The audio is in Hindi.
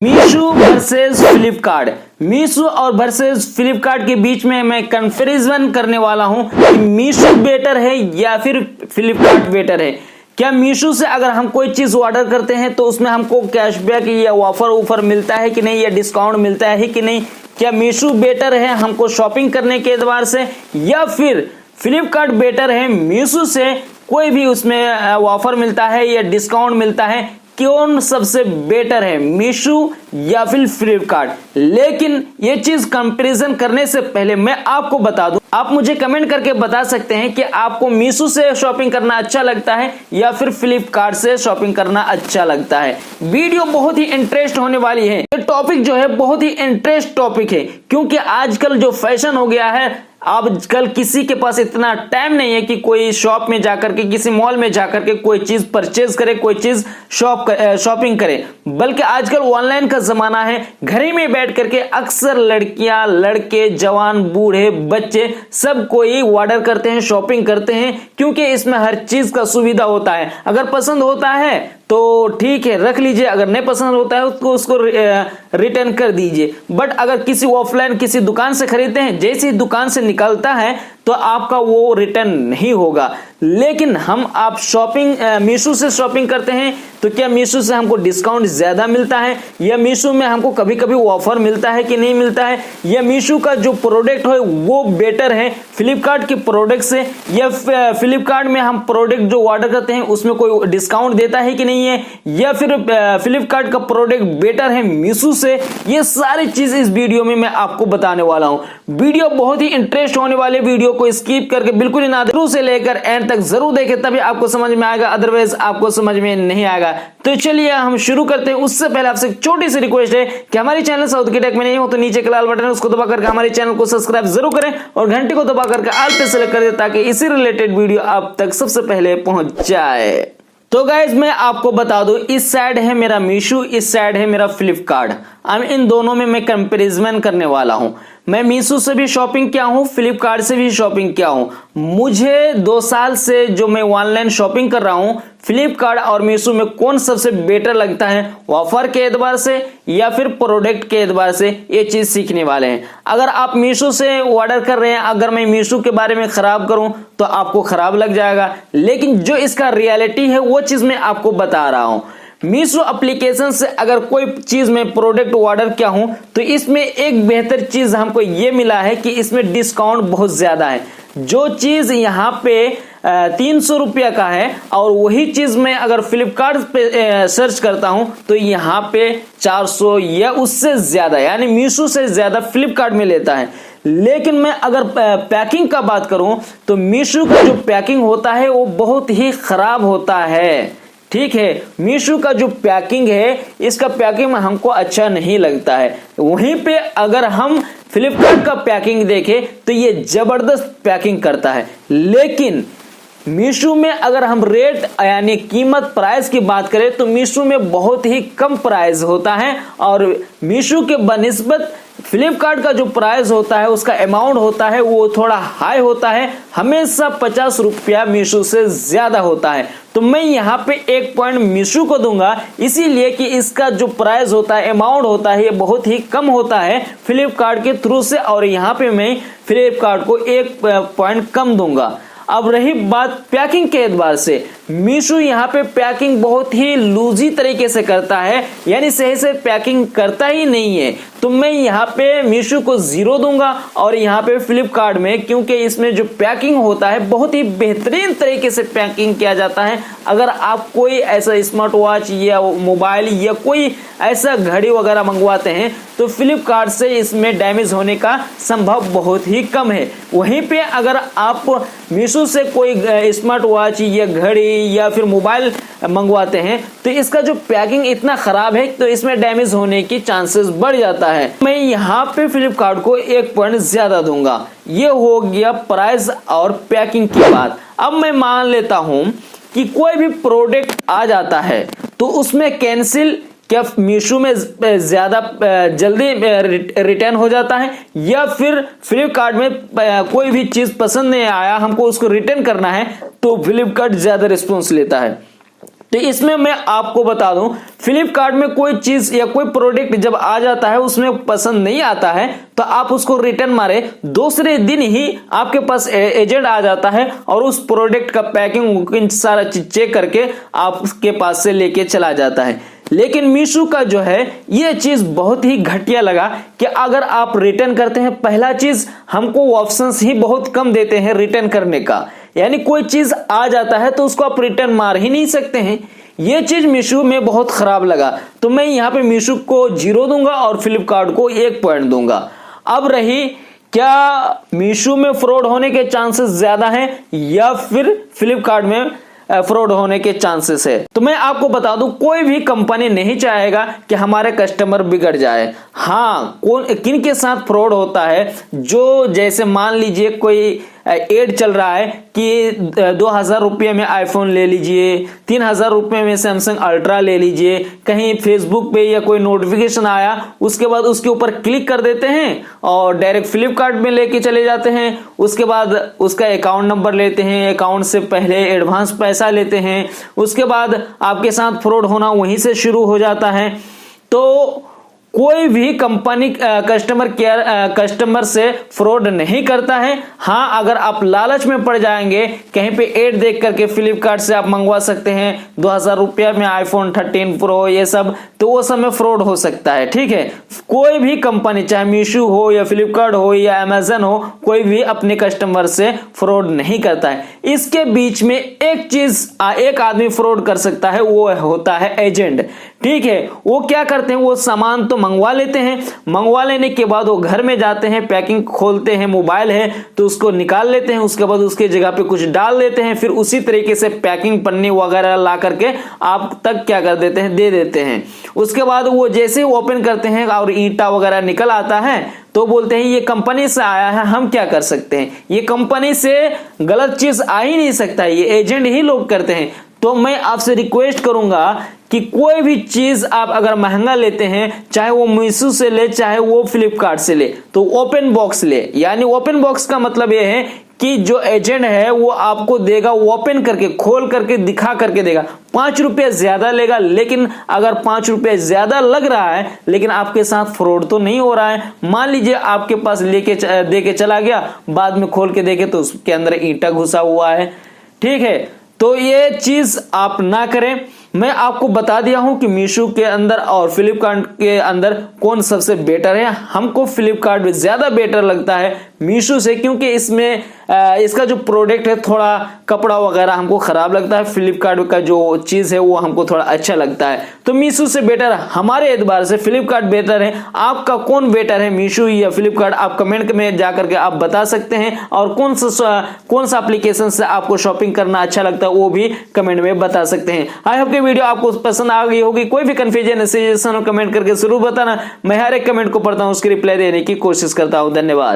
मीशो वर्सेस फ्लिपकार्ट। मीशो और वर्सेस फ्लिपकार्ट के बीच में मैं कंपैरिजन करने वाला हूं कि मीशो बेटर है या फिर फ्लिपकार्ट बेटर है। क्या मीशो से अगर हम कोई चीज ऑर्डर करते हैं तो उसमें हमको कैशबैक या ऑफर मिलता है कि नहीं, या डिस्काउंट मिलता है कि नहीं? क्या मीशो बेटर है हमको शॉपिंग करने के एतबार से, या फिर फ्लिपकार्ट बेटर है मीशो से कोई भी उसमें ऑफर मिलता है या डिस्काउंट मिलता है? कौन सबसे बेटर है, मीशो या फिर फ्लिपकार्ट? लेकिन ये चीज कंपैरिजन करने से पहले मैं आपको बता दूं, आप मुझे कमेंट करके बता सकते हैं कि आपको मीशो से शॉपिंग करना अच्छा लगता है या फिर फ्लिपकार्ट से शॉपिंग करना अच्छा लगता है। वीडियो बहुत ही इंटरेस्ट होने वाली है। ये टॉपिक जो है बहुत ही इंटरेस्ट टॉपिक है, क्योंकि आजकल जो फैशन हो गया है, आजकल किसी के पास इतना टाइम नहीं है कि कोई शॉप में जाकर के, किसी मॉल में जाकर के कोई चीज परचेज करे, कोई चीज शॉपिंग करे, बल्कि आजकल ऑनलाइन का जमाना है। घर ही में बैठ करके अक्सर लड़कियां, लड़के, जवान, बूढ़े, बच्चे सब कोई ऑर्डर करते हैं, शॉपिंग करते हैं, क्योंकि इसमें हर चीज का सुविधा होता है। अगर पसंद होता है तो ठीक है, रख लीजिए, अगर नहीं पसंद होता है तो उसको रिटर्न कर दीजिए। बट अगर किसी ऑफलाइन किसी दुकान से खरीदते हैं, जैसे ही दुकान से निकलता है तो आपका वो रिटर्न नहीं होगा। लेकिन आप शॉपिंग मीशो से शॉपिंग करते हैं तो क्या मीशो से हमको डिस्काउंट ज्यादा मिलता है, या मीशो में हमको कभी कभी ऑफर मिलता है कि नहीं मिलता है, या मीशो का जो प्रोडक्ट है वो बेटर है फ्लिपकार्ट के प्रोडक्ट से, या फ्लिपकार्ट में हम प्रोडक्ट जो ऑर्डर करते हैं उसमें कोई डिस्काउंट देता है कि नहीं है, या फिर फ्लिपकार्ट का प्रोडक्ट बेटर है मीशो से? ये सारी चीज इस वीडियो में मैं आपको बताने वाला हूं। वीडियो बहुत ही इंटरेस्ट होने वाले, वीडियो को स्किप करके बिल्कुल ही ना, शुरू से लेकर एंड तक जरूर देखें, तभी आपको समझ में आएगा, अदरवाइज आपको समझ में नहीं आएगा। तो चलिए हम शुरू करते हैं। उससे पहले आपसे एक छोटी सी रिक्वेस्ट है कि हमारे चैनल साउथ की टेक में नहीं हो तो नीचे का लाल बटन है, उसको दबा करके हमारे चैनल को सब्सक्राइब जरूर करें और घंटी को दबा करके ऑल पे सेलेक्ट कर दें, ताकि इसी रिलेटेड वीडियो आप तक सबसे पहले पहुंच जाए। तो गाइज मैं आपको बता दूं, इस साइड है मेरा मीशो, इस साइड है मेरा फ्लिपकार्ट। अब इन दोनों में मैं कंपैरिजन करने वाला हूं। मैं मीशो से भी शॉपिंग किया हूं, फ्लिपकार्ट से भी शॉपिंग किया हूं। मुझे 2 साल से जो मैं ऑनलाइन शॉपिंग कर रहा हूं, फ्लिपकार्ट और मीशो में कौन सबसे बेटर लगता है, ऑफर के एतबार से या फिर प्रोडक्ट के एतबार से, ये चीज सीखने वाले हैं। अगर आप मीशो से ऑर्डर कर रहे हैं, अगर मैं मीशो के बारे में खराब करूं तो आपको खराब लग जाएगा, लेकिन जो इसका रियलिटी है वो चीज मैं आपको बता रहा हूं। मीशो एप्लीकेशन से अगर कोई चीज में प्रोडक्ट ऑर्डर किया हूं तो इसमें एक बेहतर चीज हमको ये मिला है कि इसमें डिस्काउंट बहुत ज्यादा है। जो चीज यहाँ पे 300 रुपया का है और वही चीज मैं अगर फ्लिपकार्ट पे सर्च करता हूं तो यहाँ पे 400 या उससे ज्यादा, यानी मीशो से ज्यादा फ्लिपकार्ट में लेता है। लेकिन मैं अगर पैकिंग का बात करूं तो मीशो का जो पैकिंग होता है वो बहुत ही खराब होता है। ठीक है, मीशो का जो पैकिंग है, इसका पैकिंग में हमको अच्छा नहीं लगता है। वहीं पे अगर हम फ्लिपकार्ट का पैकिंग देखें तो ये जबरदस्त पैकिंग करता है। लेकिन मीशो में अगर हम रेट यानी कीमत प्राइस की बात करें तो मीशो में बहुत ही कम प्राइस होता है, और मीशो के बनिस्बत फ्लिपकार्ट का जो प्राइस होता है, उसका अमाउंट होता है वो थोड़ा हाई होता है, हमेशा 50 रुपया मीशो से ज्यादा होता है। तो मैं यहाँ पे 1 पॉइंट मीशो को दूंगा, इसीलिए कि इसका जो प्राइस होता है, अमाउंट होता है, ये बहुत ही कम होता है फ्लिपकार्ट के थ्रू से, और यहाँ पे मैं फ्लिपकार्ट को 1 पॉइंट कम दूंगा। अब रही बात पैकिंग के एतबार से, मीशो यहाँ पे पैकिंग बहुत ही लूजी तरीके से करता है, यानी सही से पैकिंग करता ही नहीं है। तो मैं यहाँ पे मीशो को 0 दूंगा, और यहाँ पे फ्लिपकार्ट में, क्योंकि इसमें जो पैकिंग होता है बहुत ही बेहतरीन तरीके से पैकिंग किया जाता है। अगर आप कोई ऐसा स्मार्ट वॉच या मोबाइल या कोई ऐसा घड़ी वगैरह मंगवाते हैं तो फ्लिपकार्ट से इसमें डैमेज होने का संभव बहुत ही कम है। वहीं पे अगर आप मीशो से कोई स्मार्ट वॉच या घड़ी या फिर मोबाइल मंगवाते हैं तो इसका जो पैकिंग इतना खराब है तो इसमें डैमेज होने की चांसेस बढ़ जाता है। मैं यहाँ पे फ्लिपकार्ट को 1 पॉइंट ज्यादा दूंगा। ये हो गया प्राइस और पैकिंग की बात। अब मैं मान लेता हूं कि कोई भी प्रोडक्ट आ जाता है तो उसमें कैंसिल, क्या मीशो में ज्यादा जल्दी रिटर्न हो जाता है, या फिर फ्लिपकार्ट में कोई भी चीज पसंद नहीं आया, हमको उसको रिटर्न करना है तो फ्लिपकार्ट ज्यादा रिस्पॉन्स लेता है? तो इसमें मैं आपको बता दूं, फ्लिपकार्ट में कोई चीज या कोई प्रोडक्ट जब आ जाता है उसमें पसंद नहीं आता है तो आप उसको रिटर्न मारे, दूसरे दिन ही आपके पास एजेंट आ जाता है और उस प्रोडक्ट का पैकिंग सारा चीज चेक करके आपके पास से लेके चला जाता है। लेकिन मीशो का जो है ये चीज बहुत ही घटिया लगा कि अगर आप रिटर्न करते हैं, पहला चीज हमको ऑप्शंस ही बहुत कम देते हैं रिटर्न करने का, यानी कोई चीज आ जाता है तो उसको आप रिटर्न मार ही नहीं सकते हैं। ये चीज मीशो में बहुत खराब लगा, तो मैं यहाँ पे मीशो को 0 दूंगा और फ्लिपकार्ट को 1 पॉइंट दूंगा। अब रही क्या मीशो में फ्रॉड होने के चांसेस ज्यादा हैं या फिर फ्लिपकार्ट में फ्रॉड होने के चांसेस है, तो मैं आपको बता दूं कोई भी कंपनी नहीं चाहेगा कि हमारे कस्टमर बिगड़ जाए। हाँ, किन के साथ फ्रॉड होता है, जो जैसे मान लीजिए कोई एड चल रहा है कि 2000 रुपये में आईफोन ले लीजिए, 3000 रुपये में सैमसंग अल्ट्रा ले लीजिए, कहीं फेसबुक पे या कोई नोटिफिकेशन आया उसके बाद उसके ऊपर क्लिक कर देते हैं और डायरेक्ट फ्लिपकार्ट में लेके चले जाते हैं। उसके बाद उसका अकाउंट नंबर लेते हैं, अकाउंट से पहले एडवांस पैसा लेते हैं, उसके बाद आपके साथ फ्रॉड होना वहीं से शुरू हो जाता है। तो कोई भी कंपनी कस्टमर से फ्रॉड नहीं करता है। हाँ, अगर आप लालच में पड़ जाएंगे, कहीं पे एड देख करके फ्लिपकार्ट से आप मंगवा सकते हैं 2000 रुपया में आईफोन 13 प्रो ये सब, तो वो समय फ्रॉड हो सकता है। ठीक है, कोई भी कंपनी चाहे मीशो हो या फ्लिपकार्ट हो या अमेजन हो, कोई भी अपने कस्टमर से फ्रॉड नहीं करता है। इसके बीच में एक आदमी फ्रॉड कर सकता है, वो होता है एजेंट। ठीक है, वो क्या करते हैं, वो सामान तो मंगवा लेते हैं, मंगवा लेने के बाद वो घर में जाते हैं, पैकिंग खोलते हैं, मोबाइल है तो उसको निकाल लेते हैं, उसके बाद उसके जगह पे कुछ डाल देते हैं, फिर उसी तरीके से पैकिंग पन्नी वगैरह ला करके आप तक क्या कर देते हैं, दे देते हैं। उसके बाद वो जैसे ओपन करते हैं और ईंटा वगैरह निकल आता है तो बोलते हैं ये कंपनी से आया है, हम क्या कर सकते हैं, ये कंपनी से गलत चीज आ ही नहीं सकता, ये एजेंट ही लोग करते हैं। तो मैं आपसे रिक्वेस्ट करूंगा कि कोई भी चीज आप अगर महंगा लेते हैं, चाहे वो मीशो से ले चाहे वो फ्लिपकार्ट से ले, तो ओपन बॉक्स ले। यानी ओपन बॉक्स का मतलब ये है कि जो एजेंट है वो आपको देगा ओपन करके, खोल करके, दिखा करके देगा। 5 रुपये ज्यादा लेगा, लेकिन अगर 5 रुपये ज्यादा लग रहा है लेकिन आपके साथ फ्रॉड तो नहीं हो रहा है। मान लीजिए आपके पास दे के चला गया, बाद में खोल के देखे तो उसके अंदर ईंटा घुसा हुआ है। ठीक है, तो ये चीज आप ना करें। मैं आपको बता दिया हूं कि मीशो के अंदर और फ्लिपकार्ट के अंदर कौन सबसे बेटर है। हमको फ्लिपकार्ट ज्यादा बेटर लगता है मीशो से, क्योंकि इसमें इसका जो प्रोडक्ट है थोड़ा कपड़ा वगैरह हमको खराब लगता है, फ्लिपकार्ट का जो चीज है वो हमको थोड़ा अच्छा लगता है। तो मीशो से बेटर हमारे एतबार से फ्लिपकार्ट बेटर है। आपका कौन बेटर है, मीशो या फ्लिपकार्ट, आप कमेंट में जाकर के आप बता सकते हैं। और कौन सा एप्लीकेशन से आपको शॉपिंग करना अच्छा लगता है वो भी कमेंट में बता सकते हैं। आई होप कि वीडियो आपको पसंद आ गई होगी। कोई भी कंफ्यूजन सजेशन कमेंट करके जरूर बताना, मैं हर एक कमेंट को पढ़ता हूं, उसकी रिप्लाई देने की कोशिश करता हूं। धन्यवाद।